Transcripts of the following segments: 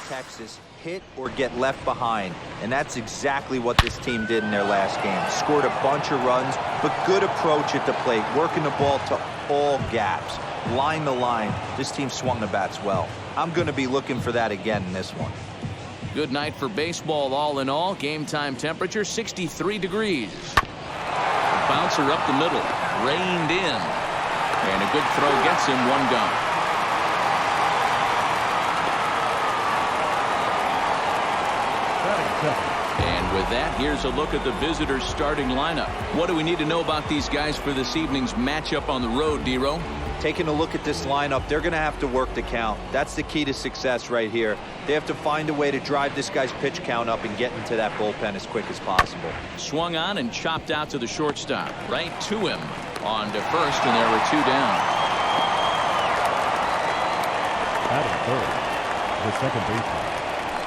Texas, hit or get left behind, and that's exactly what this team did in their last game. Scored a bunch of runs, but good approach at the plate, working the ball to all gaps, line to line. This team swung the bats well. I'm going to be looking for that again in this one. Good night for baseball all in all. Game time temperature 63 degrees. Bouncer up the middle, reined in, and a good throw gets him one gone. And with that, here's a look at the visitors' starting lineup. What do we need to know about these guys for this evening's matchup on the road, D-Row? Taking a look at this lineup, they're going to have to work the count. That's the key to success right here. They have to find a way to drive this guy's pitch count up and get into that bullpen as quick as possible. Swung on and chopped out to the shortstop. Right to him. On to first, and there were two down. Batting third, the second baseman,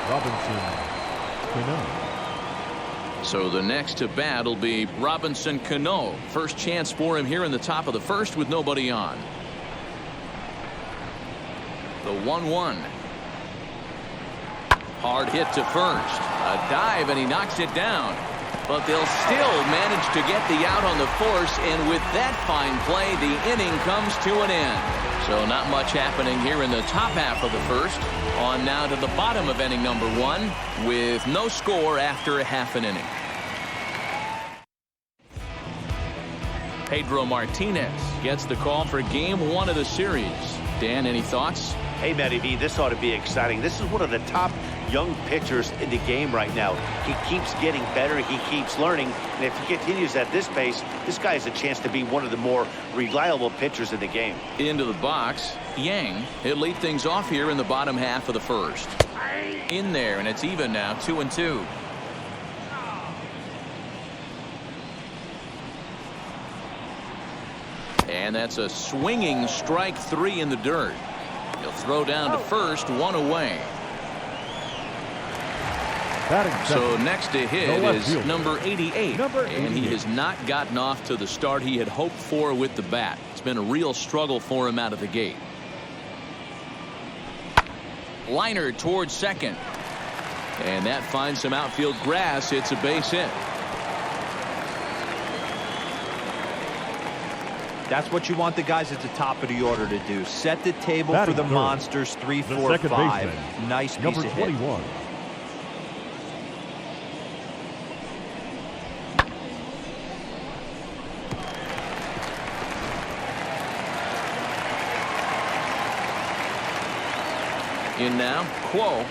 Robinson Cano. So the next to bat will be Robinson Cano. First chance for him here in the top of the first with nobody on. The 1-1. Hard hit to first. A dive, and he knocks it down. But they'll still manage to get the out on the force, and with that fine play, the inning comes to an end. So not much happening here in the top half of the first. On now to the bottom of inning number 1 with no score after a half an inning. Pedro Martinez gets the call for game 1 of the series. Dan, any thoughts? Hey, Matty V, this ought to be exciting. This is one of the top young pitchers in the game right now. He keeps getting better. He keeps learning. And if he continues at this pace, this guy has a chance to be one of the more reliable pitchers in the game. Into the box, Yang. He'll lead things off here in the bottom half of the first. In there, and it's even now, 2-2. And that's a swinging strike 3 in the dirt. He'll throw down to first, 1 away. So next to hit is number 88. And he has not gotten off to the start he had hoped for with the bat. It's been a real struggle for him out of the gate. Liner towards second. And that finds some outfield grass. It's a base hit. That's what you want the guys at the top of the order to do. Set the table for the monsters. 3, 4, 5. Nice piece of hit. Number 21. In now, Quo.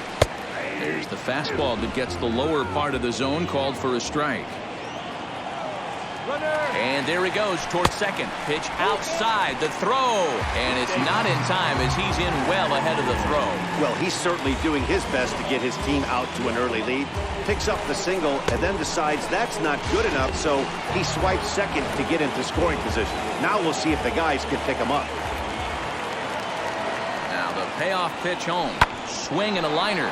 There's the fastball that gets the lower part of the zone, called for a strike. And there he goes towards second. Pitch outside, the throw. And it's not in time as he's in well ahead of the throw. Well, he's certainly doing his best to get his team out to an early lead. Picks up the single and then decides that's not good enough, so he swipes second to get into scoring position. Now we'll see if the guys can pick him up. Now the payoff pitch home. Swing and a liner.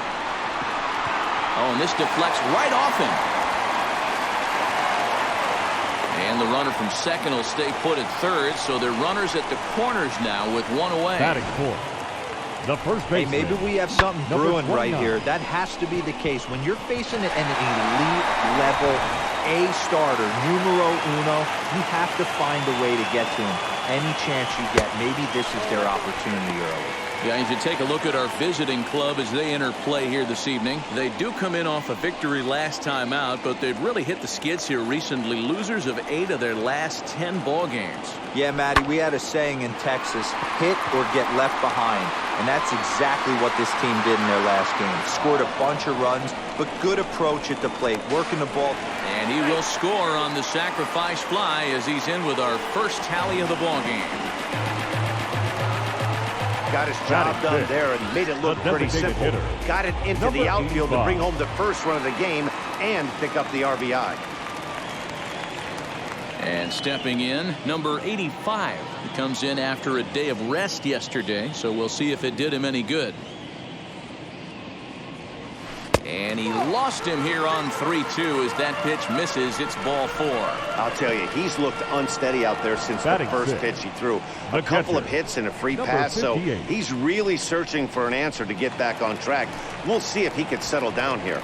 Oh, and this deflects right off him. And the runner from second will stay put at third, so they're runners at the corners now with 1 away. Batting fourth, the first baseman. Hey, maybe we have something brewing right here. That has to be the case. When you're facing an elite level A starter, numero uno, you have to find a way to get to him. Any chance you get, maybe this is their opportunity early. Yeah, as you take a look at our visiting club as they enter play here this evening, they do come in off a victory last time out, but they've really hit the skids here recently. Losers of 8 of their last 10 ball games. Yeah, Matty, we had a saying in Texas, hit or get left behind. And that's exactly what this team did in their last game. Scored a bunch of runs, but good approach at the plate, working the ball. And he will score on the sacrifice fly as he's in with our first tally of the ball game. Got his job done there and made it look pretty simple. Got it into the outfield to bring home the first run of the game and pick up the RBI. And stepping in, number 85. He comes in after a day of rest yesterday, so we'll see if it did him any good. And he lost him here on 3-2 as that pitch misses. It's ball 4. I'll tell you, he's looked unsteady out there since the first pitch he threw. A couple of hits and a free pass, so he's really searching for an answer to get back on track. We'll see if he can settle down here.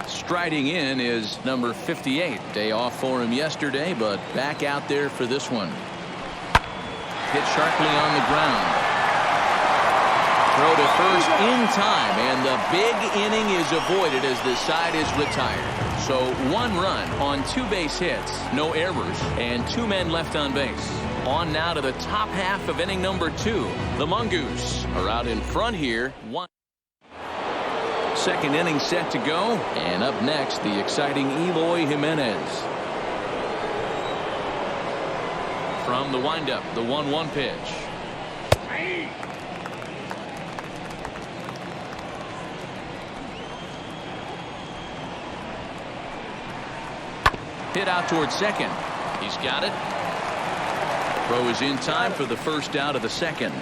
Striding in is number 58. Day off for him yesterday, but back out there for this one. Hit sharply on the ground. Throw to first in time, and the big inning is avoided as the side is retired. So 1 run on 2 base hits, no errors, and 2 men left on base. On now to the top half of inning number 2. The Mongoose are out in front here. 1. Second inning set to go, and up next, the exciting Eloy Jimenez. From the windup, the 1-1 pitch. Hit out towards second. He's got it. Throw is in time for the first out of the second.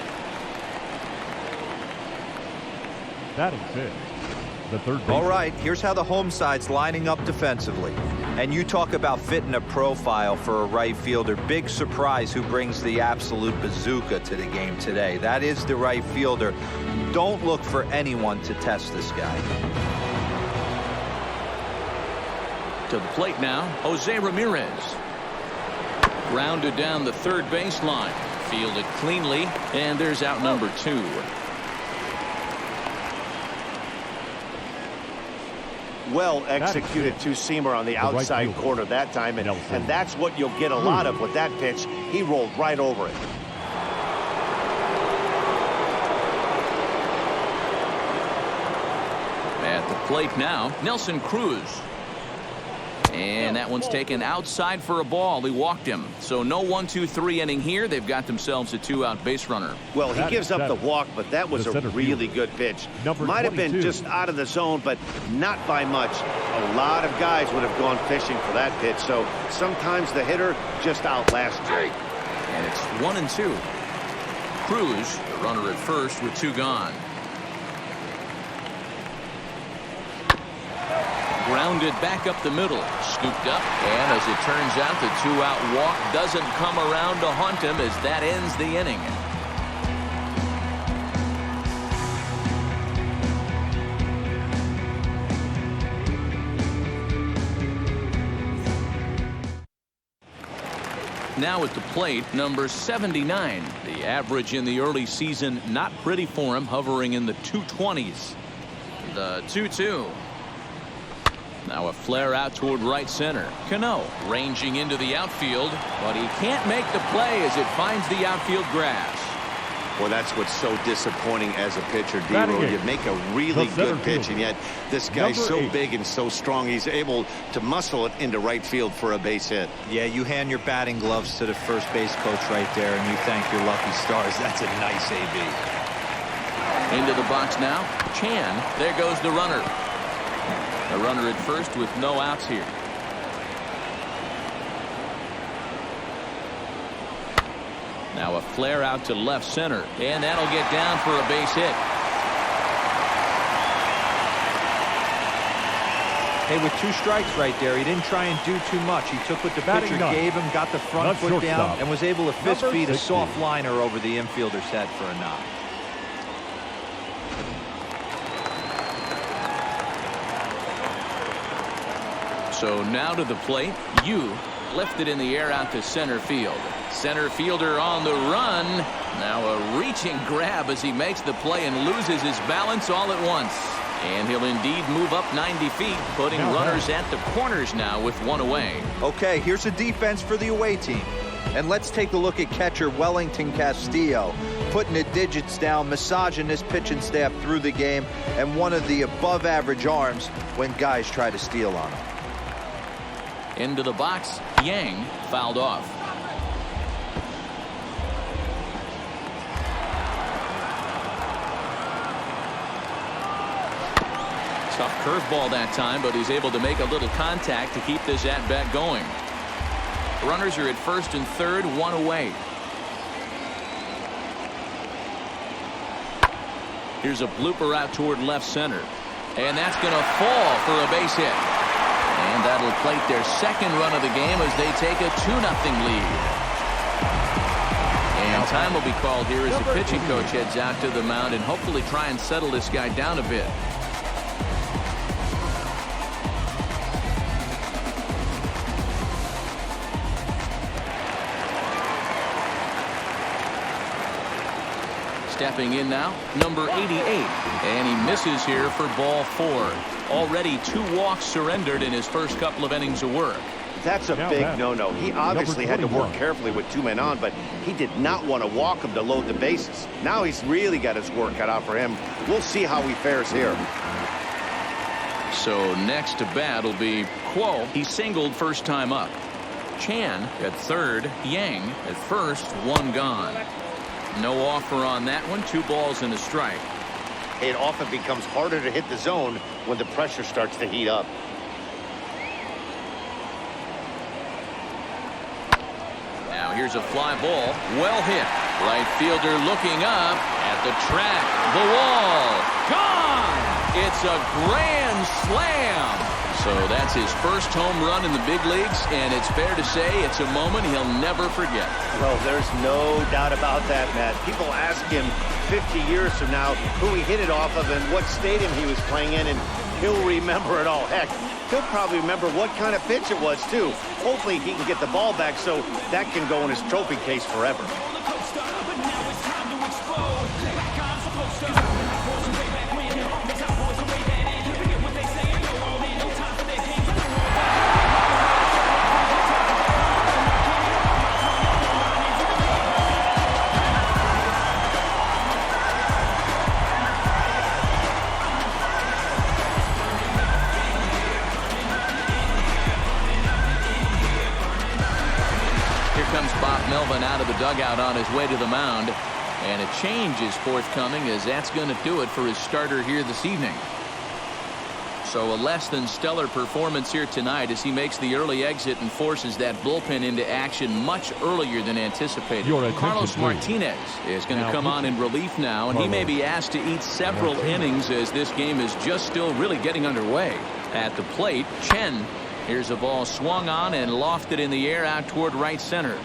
Batting fifth, the third baseman. All right, here's how the home side's lining up defensively. And you talk about fitting a profile for a right fielder. Big surprise who brings the absolute bazooka to the game today. That is the right fielder. Don't look for anyone to test this guy. To the plate now, Jose Ramirez. Grounded down the third baseline. Fielded cleanly, and there's out number 2. Well executed two-seamer on the outside corner that time, and that's what you'll get a lot of with that pitch. He rolled right over it. At the plate now, Nelson Cruz. And that one's taken outside for a ball. He walked him. So no 1-2-3 inning here. They've got themselves a 2-out base runner. Well, he gives up the walk, but that was a really good pitch. Might have been just out of the zone, but not by much. A lot of guys would have gone fishing for that pitch. So sometimes the hitter just outlasts you. And it's 1-2. Cruz, the runner at first with 2 gone. Grounded back up the middle, scooped up, and as it turns out, the 2-out walk doesn't come around to haunt him as that ends the inning. Now at the plate, number 79. The average in the early season, not pretty for him, hovering in the 220s. The 2-2. Now a flare out toward right center. Cano ranging into the outfield, but he can't make the play as it finds the outfield grass. Well, that's what's so disappointing as a pitcher, D-Row. You make a really good pitch, and yet this guy's so big and so strong, he's able to muscle it into right field for a base hit. Yeah, you hand your batting gloves to the first base coach right there, and you thank your lucky stars. That's a nice AB. Into the box now. Chan. There goes the runner. A runner at first with no outs here. Now a flare out to left center, and that'll get down for a base hit. Hey, with 2 strikes right there, he didn't try and do too much. He took what the pitcher gave him, got the front foot down, and was able to fist feed a soft liner over the infielder's head for a knock. So now to the plate. Yu lifted in the air out to center field. Center fielder on the run. Now a reaching grab as he makes the play and loses his balance all at once. And he'll indeed move up 90 feet, putting runners at the corners now with 1 away. Okay, here's a defense for the away team. And let's take a look at catcher Wellington Castillo, putting the digits down, massaging this pitching staff through the game, and one of the above-average arms when guys try to steal on him. Into the box, Yang fouled off. Tough curveball that time, but he's able to make a little contact to keep this at-bat going. Runners are at first and third, one away. Here's a blooper out toward left center. And that's going to fall for a base hit. And that'll plate their second run of the game as they take a 2-0 lead. And time will be called here as the pitching coach heads out to the mound and hopefully try and settle this guy down a bit. Stepping in now, number 88. And he misses here for ball 4. Already 2 walks surrendered in his first couple of innings of work. That's a big no-no. He obviously had to work carefully with 2 men on, but he did not want to walk him to load the bases. Now he's really got his work cut out for him. We'll see how he fares here. So next to bat will be Kuo. He singled first time up. Chan at third. Yang at first. 1 gone. No offer on that one. 2 balls and a strike. It often becomes harder to hit the zone when the pressure starts to heat up. Now here's a fly ball. Well hit. Right fielder looking up at the track. The wall. Gone! It's a grand slam. So that's his first home run in the big leagues, and it's fair to say it's a moment he'll never forget. Well, there's no doubt about that, Matt. People ask him 50 years from now who he hit it off of and what stadium he was playing in, and he'll remember it all. Heck, he'll probably remember what kind of pitch it was, too. Hopefully he can get the ball back so that can go in his trophy case forever. Out of the dugout on his way to the mound, and a change is forthcoming as that's going to do it for his starter here this evening. So a less than stellar performance here tonight as he makes the early exit and forces that bullpen into action much earlier than anticipated. Carlos Martinez is going to come on in relief now, and he may be asked to eat several innings as this game is just still really getting underway. At the plate, Chen. Here's a ball swung on and lofted in the air out toward right center.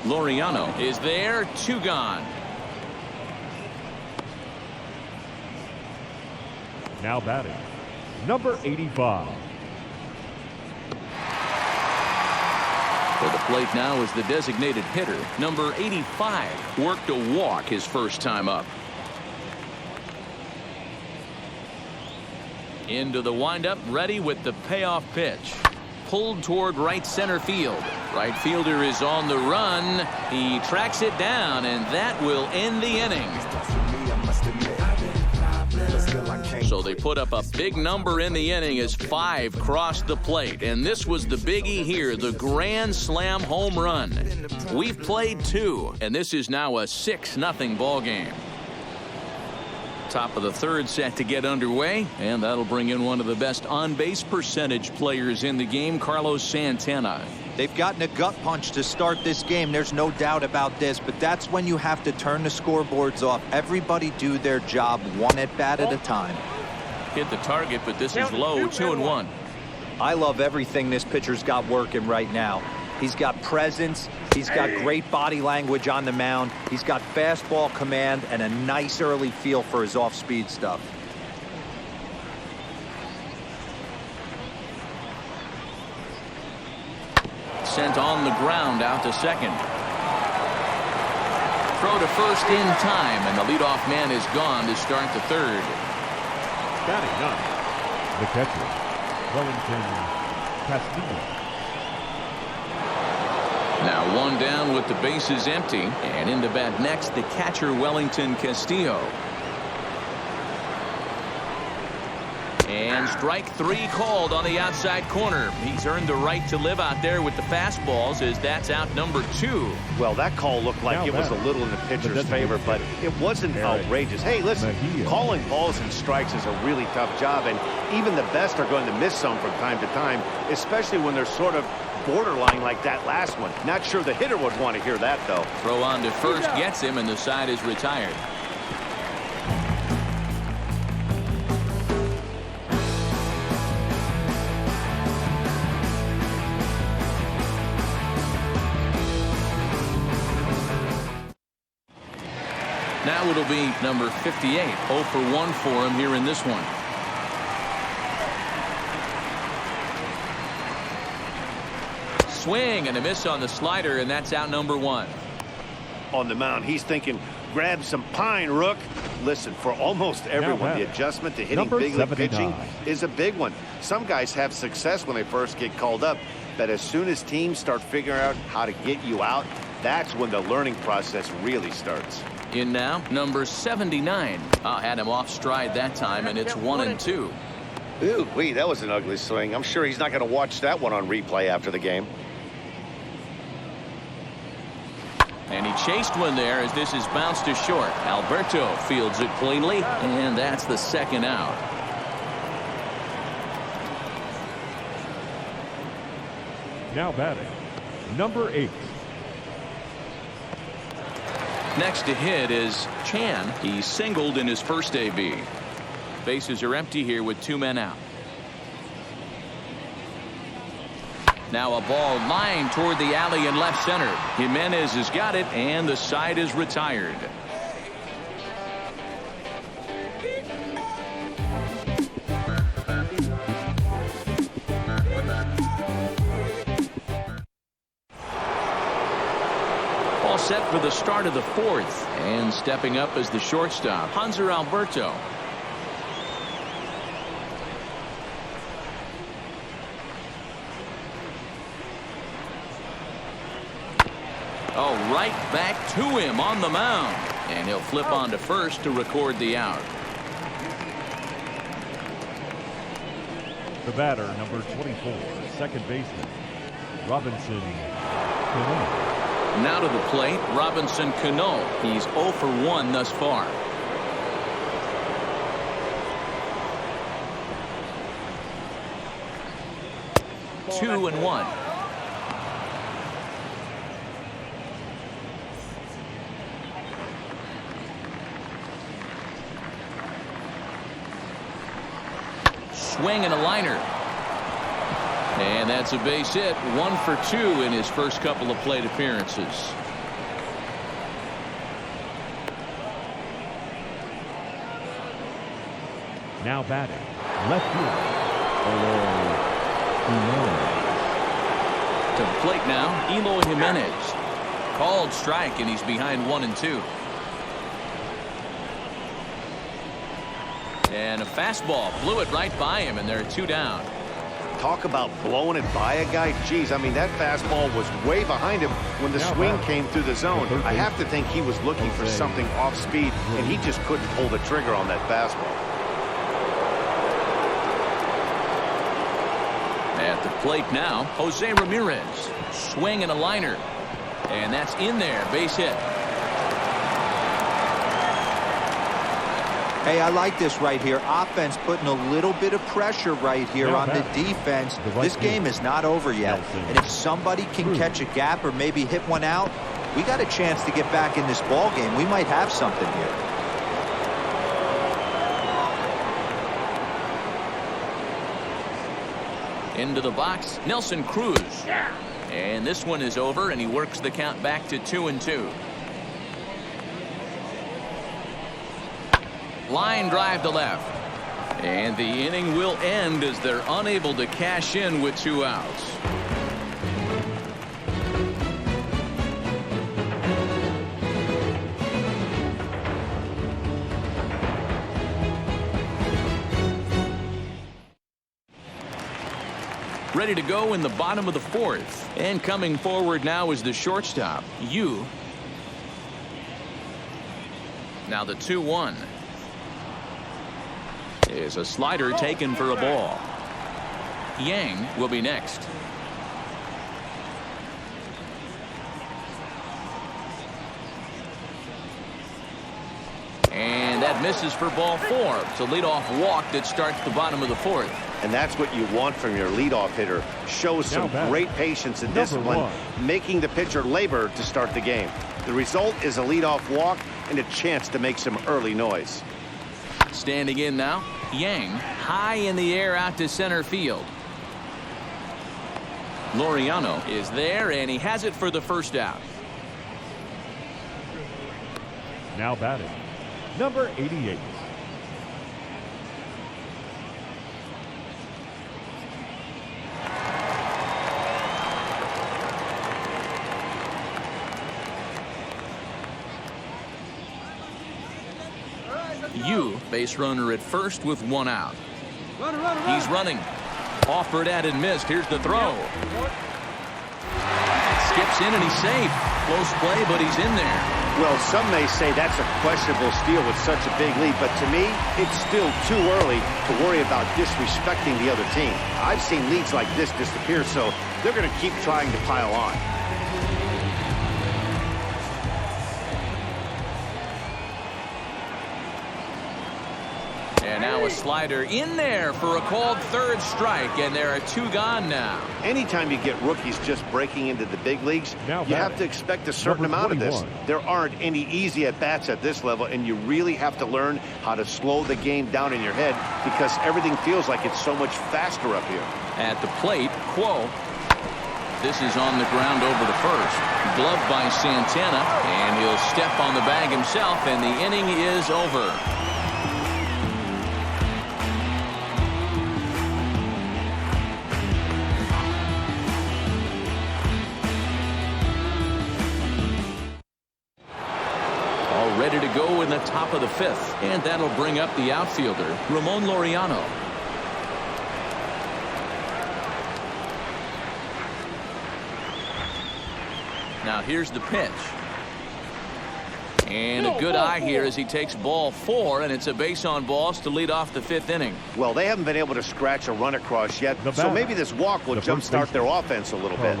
Laureano is there. 2 gone. Now batting, number 85. For the plate now is the designated hitter, number 85. Worked a walk his first time up. Into the windup, ready with the payoff pitch. Pulled toward right center field. Right fielder is on the run. He tracks it down, and that will end the inning. So they put up a big number in the inning as 5 crossed the plate. And this was the biggie here, the grand slam home run. We've played 2, and this is now a 6-0 ball game. Top of the third set to get underway, and that'll bring in one of the best on-base percentage players in the game, Carlos Santana. They've gotten a gut punch to start this game. There's no doubt about this, but that's when you have to turn the scoreboards off. Everybody do their job 1 at-bat at a time. Hit the target, but this is low. 2-1. I love everything this pitcher's got working right now. He's got presence. He's got great body language on the mound. He's got fastball command and a nice early feel for his off-speed stuff. Sent on the ground out to second. Throw to first in time, and the leadoff man is gone to start the third. Batting 9, the catcher, Wellington Castillo. Now 1 down with the bases empty, and into bat next the catcher Wellington Castillo. And strike 3 called on the outside corner. He's earned the right to live out there with the fastballs, as that's out number 2. Well, that call looked like it was a little in the pitcher's favor, but it wasn't outrageous. Hey, listen, calling balls and strikes is a really tough job, and even the best are going to miss some from time to time, especially when they're sort of borderline like that last one. Not sure the hitter would want to hear that, though. Throw on to first gets him, and the side is retired. Now it'll be number 58. 0 for 1 for him here in this one. Swing and a miss on the slider, and that's out number 1. On the mound, he's thinking, grab some pine, Rook. Listen, for almost everyone, the adjustment to hitting big league pitching is a big one. Some guys have success when they first get called up, but as soon as teams start figuring out how to get you out, that's when the learning process really starts. In now, number 79. Had him off stride that time, and it's 1-2. Ooh, wee, that was an ugly swing. I'm sure he's not going to watch that one on replay after the game. And he chased one there as this is bounced to short. Alberto fields it cleanly, and that's the second out. Now batting, number 8. Next to hit is Chan. He singled in his first AB. Bases are empty here with 2 men out. Now a ball lined toward the alley in left center. Jimenez has got it, and the side is retired. All set for the start of the 4th, and stepping up as the shortstop, Hanser Alberto. Oh, right back to him on the mound, and he'll flip on to first to record the out. The batter, number 24, second baseman, Robinson Cano. Now to the plate, Robinson Cano. He's 0 for 1 thus far. Two and 1. Swing and a liner. And that's a base hit. 1 for 2 in his first couple of plate appearances. Now batting, left field, to the plate now, Eloy Jimenez. Called strike, and he's behind 1-2. And a fastball blew it right by him, and there are 2 down. Talk about blowing it by a guy. Geez, I mean, that fastball was way behind him when the swing came through the zone. I have to think he was looking for something off speed, and he just couldn't pull the trigger on that fastball. At the plate now, Jose Ramirez. Swing and a liner. And that's in there. Base hit. Hey, I like this right here. Offense putting a little bit of pressure right here on the defense. This game is not over yet. And if somebody can catch a gap or maybe hit one out, we got a chance to get back in this ball game. We might have something here. Into the box, Nelson Cruz. And this one is over, and he works the count back to 2-2. Line drive to left. And the inning will end as they're unable to cash in with 2 outs. Ready to go in the bottom of the 4th. And coming forward now is the shortstop, Yu. Now the 2-1. is a slider taken for a ball. Yang will be next. And that misses for ball 4. It's a leadoff walk that starts the bottom of the 4th. And that's what you want from your leadoff hitter. Shows some great patience and discipline, making the pitcher labor to start the game. The result is a leadoff walk and a chance to make some early noise. Standing in now, Yang high in the air out to center field. Laureano is there, and he has it for the first out. Now batting, number 88. Yu, base runner at first with 1 out. He's running. Offered at and missed. Here's the throw. Skips in and he's safe. Close play, but he's in there. Well, some may say that's a questionable steal with such a big lead, but to me, it's still too early to worry about disrespecting the other team. I've seen leads like this disappear, so they're going to keep trying to pile on. And now a slider in there for a called 3rd strike, and there are 2 gone now. Anytime you get rookies just breaking into the big leagues, you have to expect a certain amount of this. There aren't any easy at-bats at this level, and you really have to learn how to slow the game down in your head because everything feels like it's so much faster up here. At the plate, Quo. This is on the ground over to first. Gloved by Santana, and he'll step on the bag himself, and the inning is over. Ready to go in the top of the 5th, and that'll bring up the outfielder, Ramon Laureano. Now here's the pitch. And a good eye here as he takes ball 4, and it's a base on balls to lead off the 5th inning. Well, they haven't been able to scratch a run across yet, so maybe this walk will jumpstart their offense a little bit.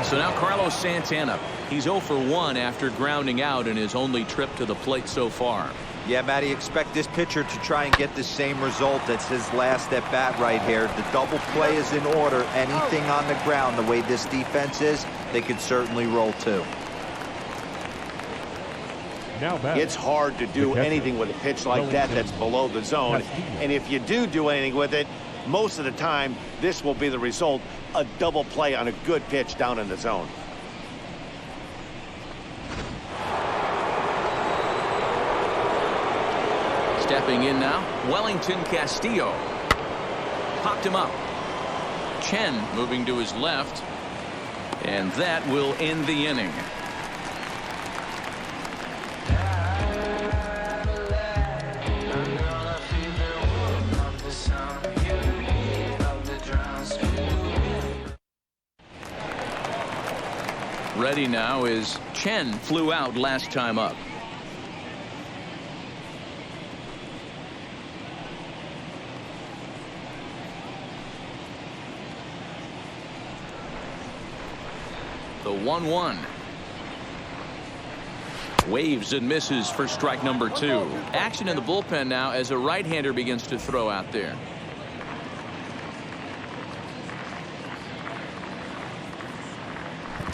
So now Carlos Santana. He's 0 for 1 after grounding out in his only trip to the plate so far. Yeah, Matty, expect this pitcher to try and get the same result as his last at bat right here. The double play is in order. Anything on the ground, the way this defense is, they could certainly roll 2. It's hard to do anything with a pitch like that that's below the zone. And if you do anything with it, most of the time, this will be the result, a double play on a good pitch down in the zone. Stepping in now, Wellington Castillo. Popped him up. Chen moving to his left. And that will end the inning. Ready now is Chen, flew out last time up. The 1-1. Waves and misses for strike number 2. Action in the bullpen now as a right-hander begins to throw out there.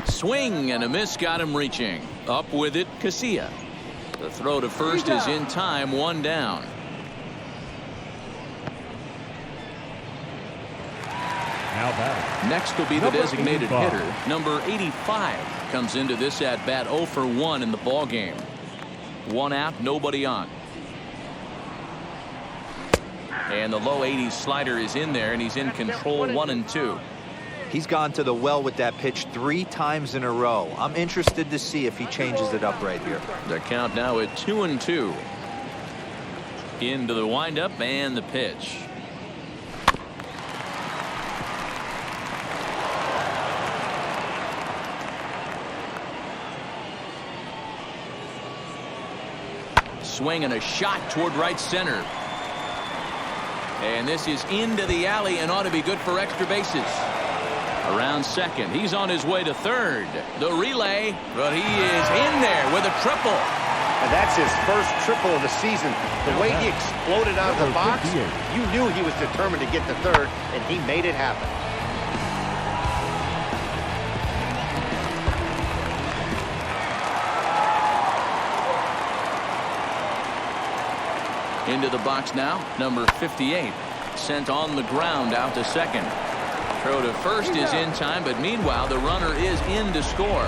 Swing and a miss got him reaching. Up with it, Casilla. The throw to first is in time, 1 down. Next will be the designated hitter. Number 85 comes into this at bat 0 for 1 in the ball game. 1 out, nobody on. And the low 80s slider is in there, and he's in control 1-2. He's gone to the well with that pitch 3 times in a row. I'm interested to see if he changes it up right here. The count now at 2-2. Into the windup and the pitch. Swing and a shot toward right center. And this is into the alley and ought to be good for extra bases. Around second, he's on his way to third. The relay, but he is in there with a triple. And that's his first triple of the season. The way he exploded out of the box, you knew he was determined to get to third, and he made it happen. Into the box now, number 58. Sent on the ground out to second. Throw to first is in time, but meanwhile, the runner is in to score.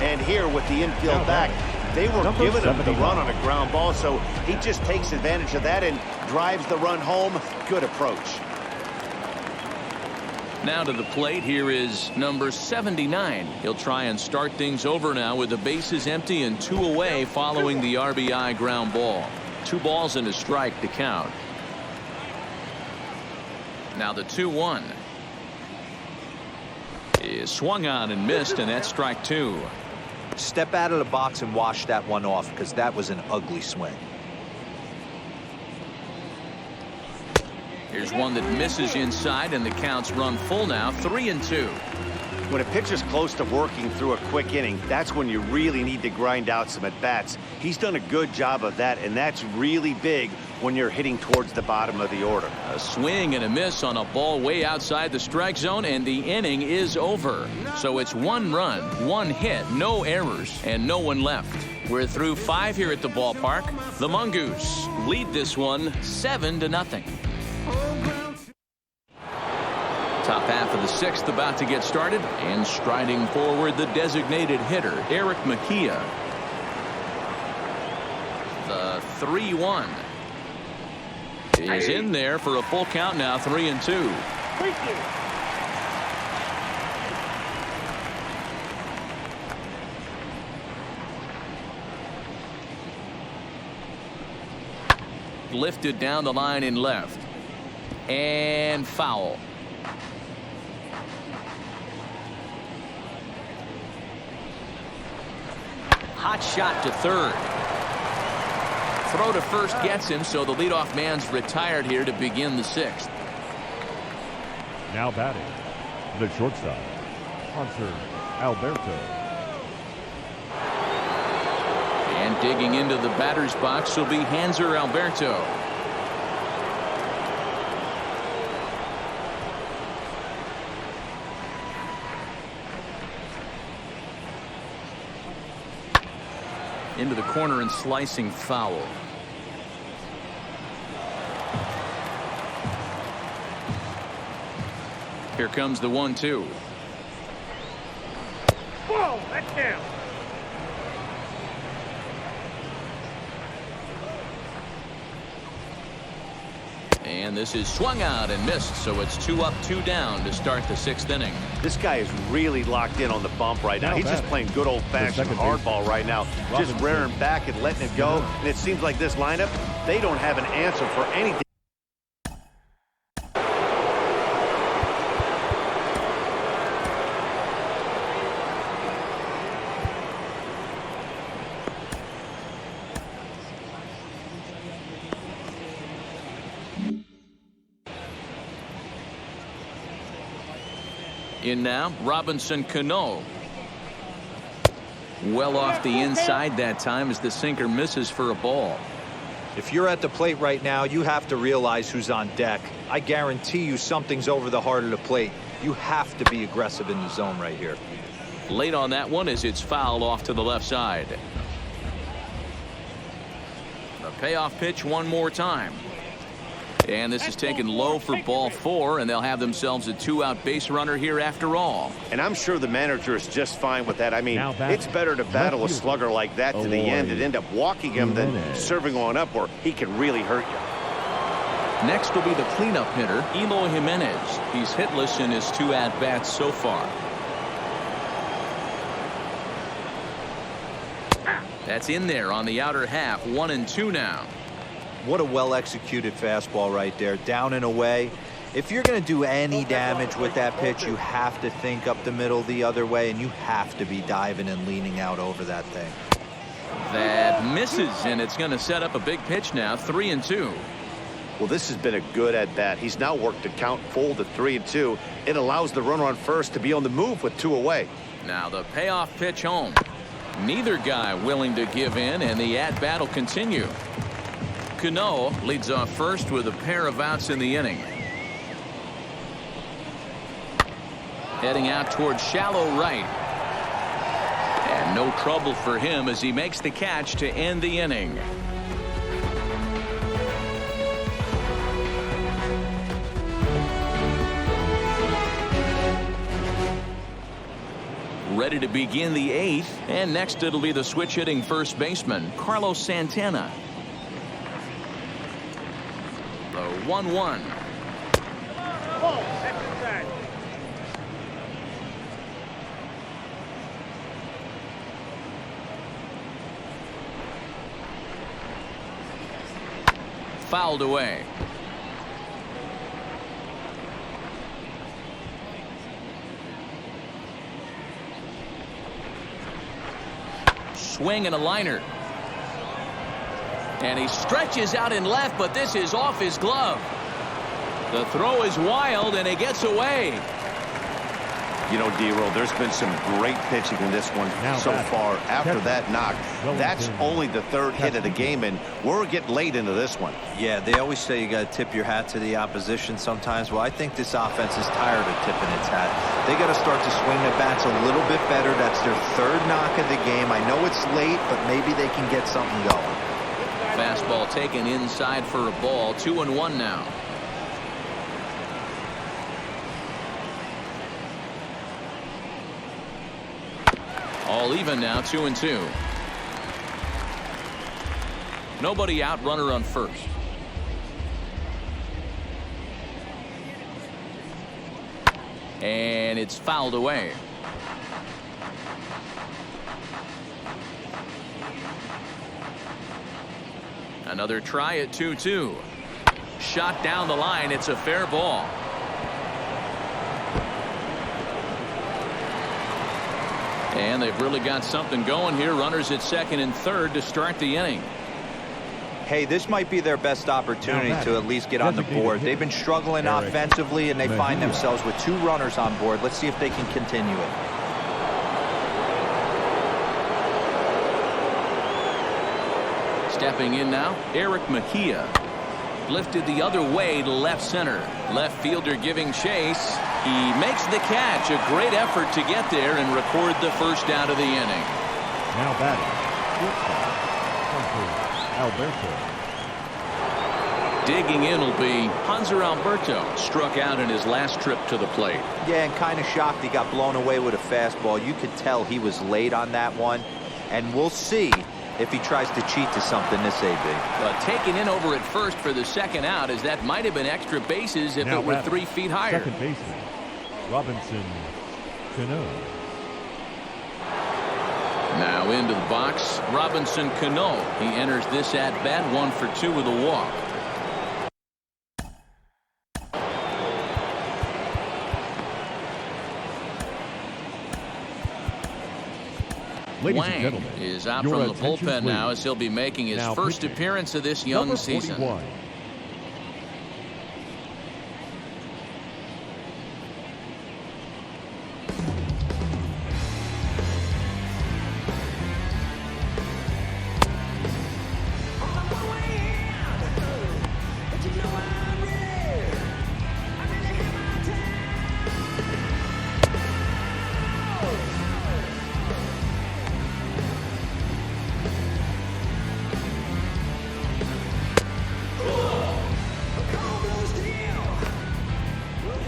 And here with the infield back, they were giving him the run on a ground ball, so he just takes advantage of that and drives the run home. Good approach. Now to the plate, here is number 79. He'll try and start things over now with the bases empty and 2 away following the RBI ground ball. 2 balls and a strike to count. Now the 2-1 is swung on and missed, and that's strike 2. Step out of the box and wash that one off, because that was an ugly swing. Here's one that misses inside, and the counts run full now, 3-2. When a pitcher's close to working through a quick inning, that's when you really need to grind out some at-bats. He's done a good job of that, and that's really big when you're hitting towards the bottom of the order. A swing and a miss on a ball way outside the strike zone, and the inning is over. So it's 1 run, 1 hit, no errors, and no one left. We're through 5 here at the ballpark. The Mongoose lead this one 7-0. Top half of the 6th about to get started, and striding forward the designated hitter, Eric Mejia. The 3-1 is in there for a full count now, 3-2. Lifted down the line in left, and foul. Hot shot to third. Throw to first gets him, so the leadoff man's retired here to begin the 6th. Now batting, the shortstop, Hanser Alberto. And digging into the batter's box will be Hanser Alberto. Into the corner and slicing foul. Here comes the 1-2. Whoa, that's down. And this is swung out and missed, so it's 2 up, 2 down to start the 6th inning. This guy is really locked in on the bump right now. He's just playing good old-fashioned hardball right now, just rearing back and letting it go. And it seems like this lineup, they don't have an answer for anything. In now, Robinson Cano. Well off the inside that time as the sinker misses for a ball. If you're at the plate right now, you have to realize who's on deck. I guarantee you something's over the heart of the plate. You have to be aggressive in the zone right here. Late on that one as it's fouled off to the left side. The payoff pitch one more time. And this is taken low for ball 4, and they'll have themselves a 2-out base runner here after all. And I'm sure the manager is just fine with that. I mean, it's better to battle a slugger like that to the end and end up walking him than serving on up where he can really hurt you. Next will be the cleanup hitter, Eloy Jimenez. He's hitless in his 2 at-bats so far. That's in there on the outer half, 1-2 now. What a well-executed fastball right there, down and away. If you're going to do any damage with that pitch, you have to think up the middle the other way, and you have to be diving and leaning out over that thing. That misses, and it's going to set up a big pitch now, 3-2. Well, this has been a good at-bat. He's now worked the count full to 3-2. It allows the runner on first to be on the move with 2 away. Now the payoff pitch home. Neither guy willing to give in, and the at-bat will continue. Cano leads off first with a pair of outs in the inning. Heading out towards shallow right. And no trouble for him as he makes the catch to end the inning. Ready to begin the 8th, and next it'll be the switch-hitting first baseman, Carlos Santana. The 1-1. Fouled away. Swing and a liner. And he stretches out in left, but this is off his glove. The throw is wild, and it gets away. You know, D-Roll, there's been some great pitching in this one so far. After that knock, that's only the 3rd hit of the game, and we're getting late into this one. Yeah, they always say you got to tip your hat to the opposition sometimes. Well, I think this offense is tired of tipping its hat. They got to start to swing the bats a little bit better. That's their 3rd knock of the game. I know it's late, but maybe they can get something going. Fastball taken inside for a ball. 2-1 now. All even now, 2-2. Nobody out, runner on first. And it's fouled away. Another try at 2-2. Shot down the line. It's a fair ball. And they've really got something going here. Runners at 2nd and 3rd to start the inning. Hey, this might be their best opportunity to at least get on the board. They've been struggling offensively, and they find themselves with 2 runners on board. Let's see if they can continue it. Stepping in now, Eric Mejia. Lifted the other way to left center. Left fielder giving chase. He makes the catch. A great effort to get there and record the first out of the inning. Now batting, Alberto. Digging in will be Hanser Alberto. Struck out in his last trip to the plate. Yeah, and kind of shocked he got blown away with a fastball. You could tell he was late on that one. And we'll see if he tries to cheat to something this AB. But taken in over at first for the 2nd out, as that might have been extra bases if it were 3 feet higher. 2nd baseman, Robinson Cano. Now into the box, Robinson Cano. He enters this at bat 1 for 2 with a walk. Wang is out from the bullpen now as he'll be making his first appearance of this young season.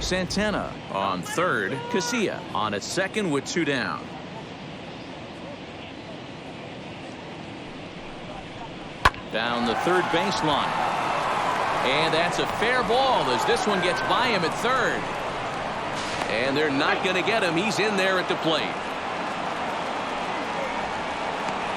Santana on 3rd. Casilla on at 2nd with 2 down. Down the 3rd baseline. And that's a fair ball as this one gets by him at 3rd. And they're not going to get him. He's in there at the plate.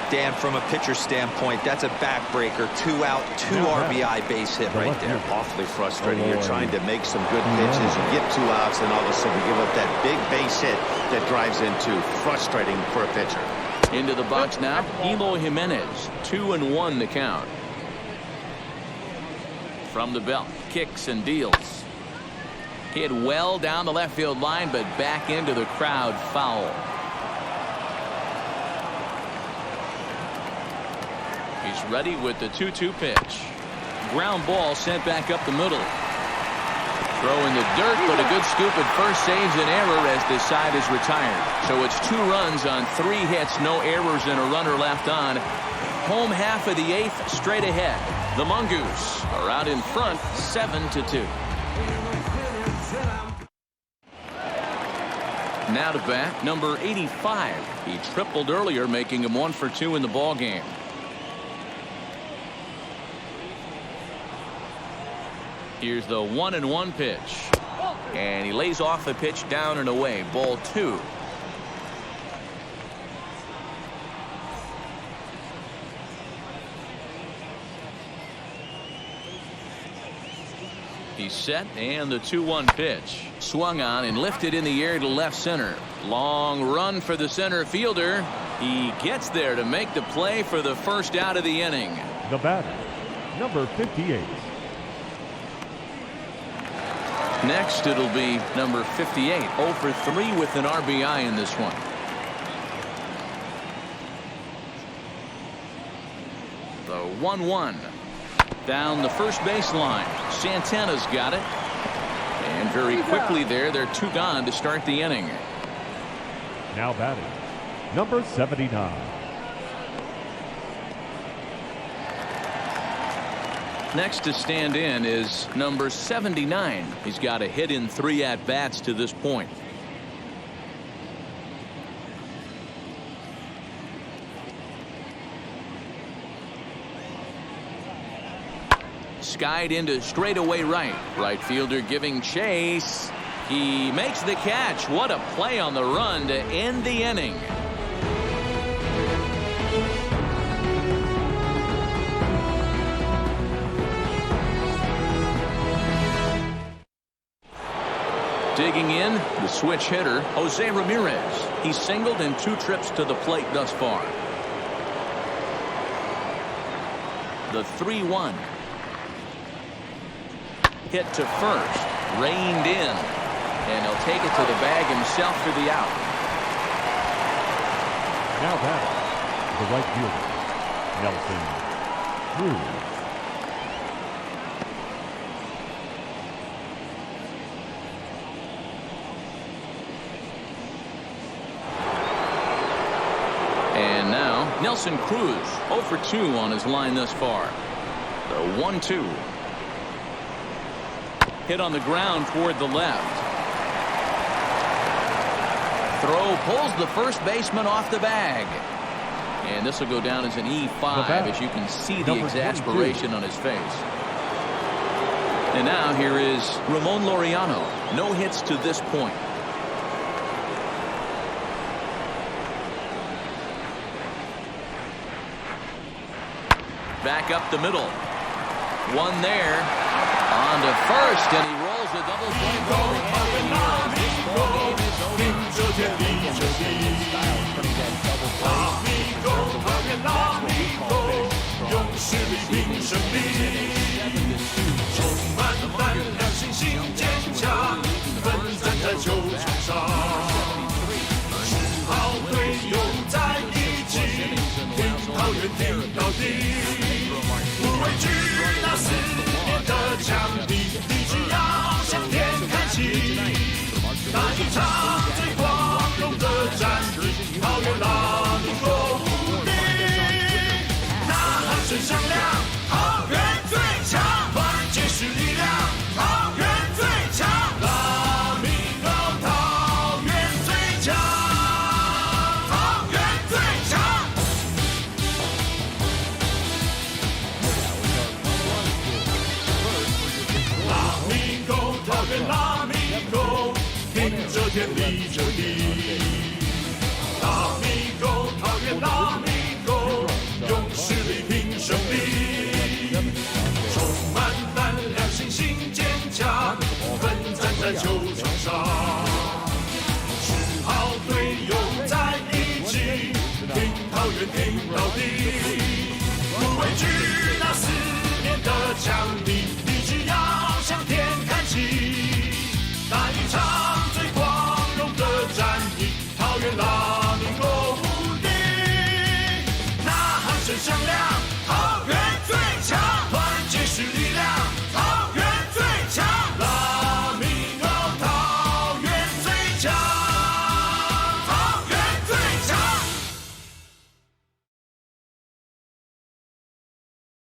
Dan, from a pitcher standpoint, that's a backbreaker. 2 out, 2 RBI base hit right there. Awfully frustrating. You're trying to make some good pitches. You get 2 outs, and all of a sudden you give up that big base hit that drives into. Frustrating for a pitcher. Into the box now, Eloy Jimenez. 2-1 the count. from the belt, kicks and deals. Hit well down the left field line, but back into the crowd, foul. He's ready with the 2-2 pitch. Ground ball sent back up the middle. Throw in the dirt, but a good scoop at first saves an error as this side is retired. So it's 2 runs on 3 hits, no errors, and a runner left on. Home half of the 8th, straight ahead. The Mongoose are out in front, 7-2. Now to bat, number 85. He tripled earlier, making him 1 for 2 in the ball game. Here's the 1-1 pitch. And he lays off the pitch down and away. Ball 2. He's set, and the 2-1 pitch. Swung on and lifted in the air to left center. Long run for the center fielder. He gets there to make the play for the first out of the inning. The batter, number 58. Next, it'll be number 58. 0 for 3 with an RBI in this one. The 1-1. Down the first baseline. Santana's got it. And very quickly there, they're 2 gone to start the inning. Now batting, number 79. Next to stand in is number 79. He's got a hit in 3 at-bats to this point. Skied into straightaway right. Right fielder giving chase. He makes the catch. What a play on the run to end the inning. Digging in, the switch hitter, Jose Ramirez. He's singled in 2 trips to the plate thus far. The 3-1. Hit to first, reined in, and he'll take it to the bag himself for the out. Now batting, the right fielder, Nelson Cruz. And now Nelson Cruz, 0 for 2 on his line thus far. The 1-2. Hit on the ground toward the left. Throw pulls the first baseman off the bag. And this will go down as an E5 as you can see the exasperation on his face. And now here is Ramon Laureano. No hits to this point. Back up the middle. One there. On to first, and he rolls a double play ball.那一场最光荣的战役，桃园拉米狗无敌，呐喊声响亮，桃园最强，团结是力量，桃园最强，拉米狗桃园最强，桃园最强。拉米狗，桃园拉米狗。拼着天立着地，拉米狗，桃园拉米狗，用实力拼胜利，充满胆量，信心坚强，奋战在球场上，10号队友在一起，拼桃园拼到底，不畏惧那4年的强敌。只要向天看齐。